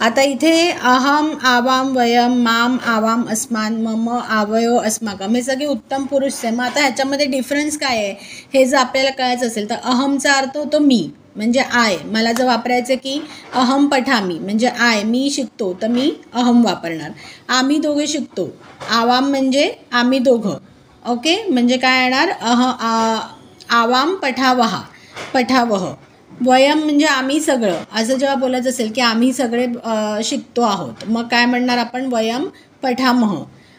आता इथे अहम, आवाम, वयम, माम, आवाम, अस्मान, मम, आवयो, अस्माकम हे सगळे उत्तम पुरुष आहे. मग आता ह्याच्यामध्ये डिफरन्स काय आहे हे जर आपल्याला कळायचं असेल तर अहमचा अर्थ होतो मी, म्हणजे आय. मला जर वापरायचं की अहम पठामी म्हणजे आय, मी शिकतो, तर मी अहम वापरणार. आम्ही दोघे शिकतो, आवाम म्हणजे आम्ही दोघं. ओके, म्हणजे काय येणार आवाम पठावहा, पठावह. वयम म्हणजे आम्ही सगळं, असं जेव्हा बोलायचं असेल की आम्ही सगळे शिकतो आहोत, मग काय म्हणणार आपण, वयम पठामह.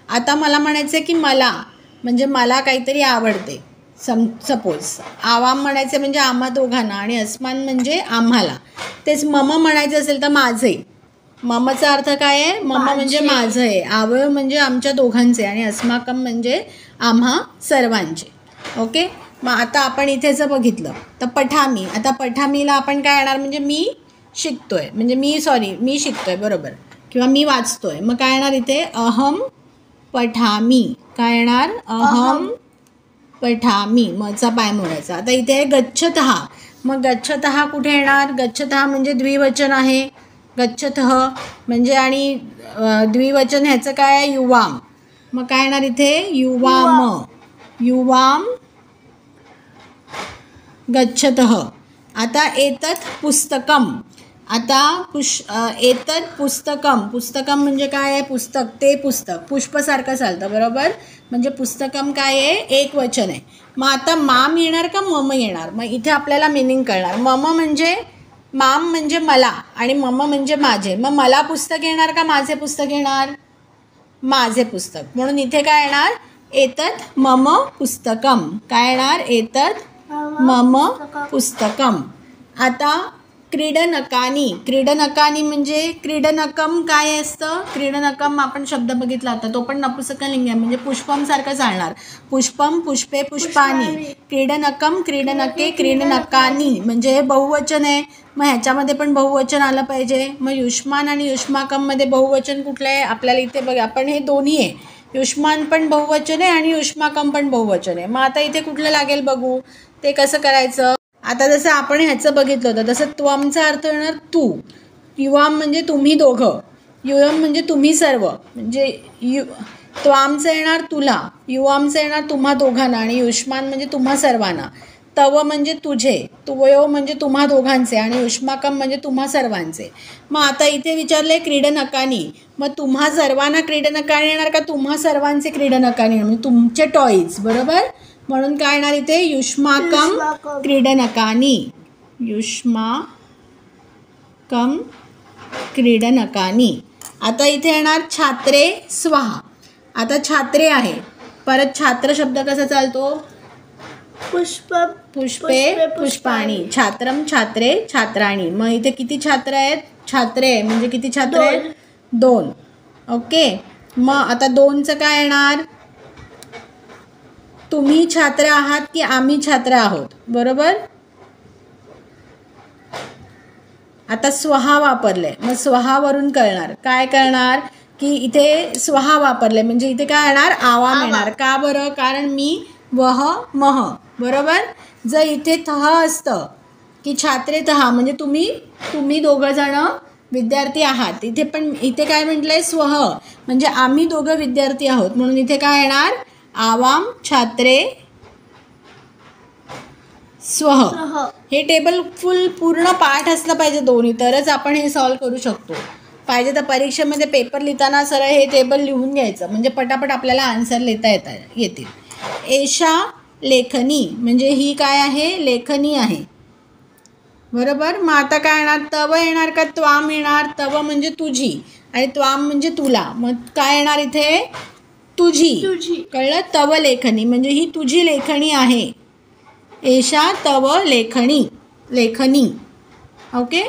आता मला म्हणायचं आहे की मला, म्हणजे मला काहीतरी आवडते, सपोज. आवाम म्हणायचं म्हणजे आम्हा दोघांना, आणि अस्मान म्हणजे आम्हाला. तेच मम म्हणायचं असेल तर माझे. ममचा अर्थ काय आहे, मम म्हणजे माझं आहे, आवय म्हणजे आमच्या दोघांचे, आणि अस्माकम म्हणजे आम्हा सर्वांचे. ओके, मग आता आपण इथे जर बघितलं तर पठामी. आता पठामीला आपण काय येणार, म्हणजे मी शिकतोय, म्हणजे मी शिकतोय बरोबर, किंवा मी वाचतोय. मग काय येणार इथे, अहम पठामी. काय येणार, अहम पठामी. मचा पाय मोडायचा. आता इथे आहे गच्छतः. मग गच्छतः कुठे येणार, गच्छतः म्हणजे द्विवचन आहे, गच्छतः म्हणजे, आणि द्विवचन ह्याचं काय आहे, युवाम. मग काय येणार इथे, युवाम, युवाम गच्छतः. आता एतत् पुस्तकम. आता एतत् पुस्तकम, पुस्तकम म्हणजे काय आहे, पुस्तक, ते पुस्तक, पुष्पसारखं चालतं बरोबर, म्हणजे पुस्तकम काय आहे, एक वचन आहे. मग आता माम येणार का मम येणार, मग इथे आपल्याला मिनिंग कळणार. मम म्हणजे, माम म्हणजे मला, आणि मम म्हणजे माझे. मग मला पुस्तक येणार का माझे पुस्तक येणार, माझे पुस्तक. म्हणून इथे काय येणार, एतत् मम पुस्तकम. काय येणार, एतत् मम पुस्तकम. आता क्रीडनकानी. क्रीडनकानी म्हणजे, क्रीडनकम काय असतं, क्रीडनकम आपण शब्द बघितला होता, तो पण नपुंसकलिंग आहे, म्हणजे पुष्पम सारखं चालणार. पुष्पम, पुष्पे, पुष्पानी. क्रीडनकम, क्रीडनके, क्रीडनकानी म्हणजे हे बहुवचन आहे, मग ह्याच्यामध्ये पण बहुवचन आलं पाहिजे. मग युष्मान आणि युष्माकममध्ये बहुवचन कुठलं आहे आपल्याला इथे बघा, आपण हे दोन्ही आहे, युष्मान पण बहुवचन आहे आणि युष्माकम पण बहुवचन आहे. मग आता इथे कुठलं लागेल बघू, ते कसं करायचं. आता जसं आपण ह्याचं बघितलं होतं, तसं त्वमचा अर्थ येणार तू, युवाम म्हणजे तुम्ही दोघं, युयम म्हणजे तुम्ही सर्व, म्हणजे त्वामचं येणार तुला, युवामचं येणार तुम्हा दोघांना, आणि युष्मान म्हणजे तुम्हा सर्वांना. तव म्हणजे तुझे, तुवयो म्हणजे तुम्हा दोघांचे, आणि युष्माकम म्हणजे तुम्हा सर्वांचे. मग आता इथे विचारले क्रीडनकानी, मग तुम्हा सर्वांना क्रीडनकानी येणार का तुम्हा सर्वांचे क्रीडनकानी, म्हणजे तुमचे टॉईज बरोबर. म्हणून काय येणार इथे, युष्माकम क्रीडनकानी, युष्माकम क्रीडनकानी. आता इथे येणार छात्रे स्वाहा. आता छात्रे आहे, परत छात्र शब्द कसा चालतो, पुष्पे पुष्पाणी, छात्रम छात्रे छात्राणी. मग इथे किती छात्र आहेत, छात्रे म्हणजे किती छात्र आहेत, 2. ओके, मग आता 2चं काय येणार, तुम्ही छात्र आहात की आम्ही छात्र आहोत बरोबर. आता स्वहा वापरले, मग स्वहावरून कळणार, काय कळणार की इथे स्वहा वापरले म्हणजे इथे काय येणार, आवाम येणार. का बरं, कारण मी, वह, मह बरोबर. जर इथे तह असतं की छात्रे तहा म्हणजे तुम्ही दोघं जण विद्यार्थी आहात, इथे काय म्हटलंय, स्वह म्हणजे आम्ही दोघं विद्यार्थी आहोत, म्हणून इथे काय येणार, आवाम छात्रे स्वह. हे टेबल पूर्ण पाठ असलं पाहिजे दोन्ही, तरच आपण हे सॉल्व करू शकतो. पाहिजे तर परीक्षेमध्ये पेपर लिहिताना सरळ हे टेबल लिहून घ्यायचं, म्हणजे पटापट आपल्याला आन्सर लिहिता येतील. एषा लेखनी म्हणजे ही काय आहे, लेखनी आहे बरोबर. मग आता काय येणार, तव येणार का त्वाम येणार, तव म्हणजे तुझी आणि त्वाम म्हणजे तुला, मग काय येणार इथे, तुझी. कळलं, तव लेखनी म्हणजे ही तुझी लेखणी आहे, एषा तव लेखनी. ओके.